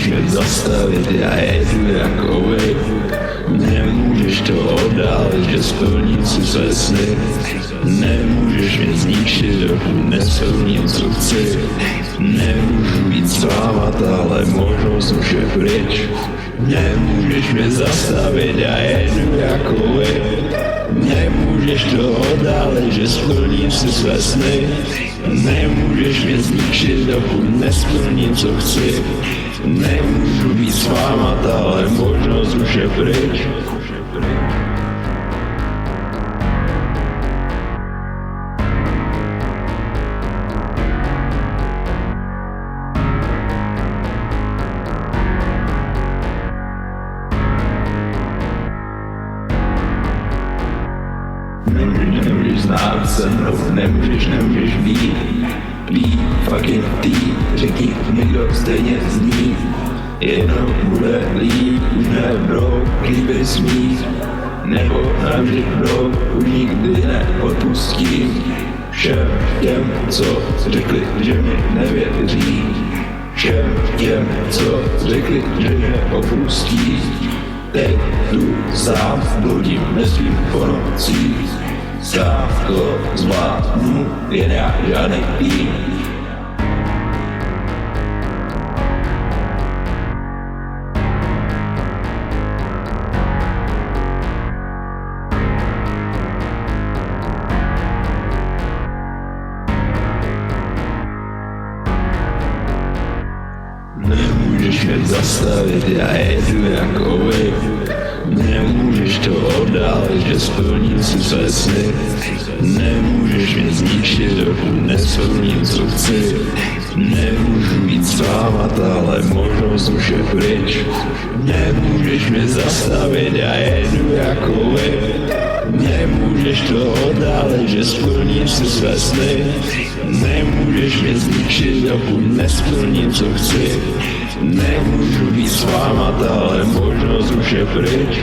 mě zastavit, já jedu jako vy. Nemůžeš to oddálit, že splním si své sny. Nemůžeš mě zničit, dokud nesplním, co chci. Nemůžu být s váma, tahle možnost už je pryč. Nemůžeš mě zastavit, já jedu jako vy. Nemůžeš to oddálit, že splním si své sny. Nemůžeš mě zničit, dokud nesplním, co chci. Nemůžu být s váma, tahle možnost už je pryč. Nemůžeš znát se mnou, nemůžeš být fucking ty, řekni někdo stejně zní. Jednou bude líp, už ne bro, líbej smích. Nebo navždy bro, už nikdy neodpustím. Všem těm, co řekli, že mi nevěří. Všem těm, co řekli, že mě opustí. Teď tu sám bludím, nespím po nocích. Sám to zvládnu, jen já žádnej tým. Nemůžeš mě zastavit, já jedu jako vy. Nemůžeš to oddálit, že splním si své sny. Nemůžeš mě zničit, dokud nesplním, co chci. Nemůžu být s váma, tahle možnost už je pryč. Nemůžeš mě zastavit, já jedu jako vy. Nemůžeš to oddálit, že splním si své sny. Nemůžeš mě zničit, dokud nesplním, co chci. Nemůžu být s váma, tahle možnost už je pryč.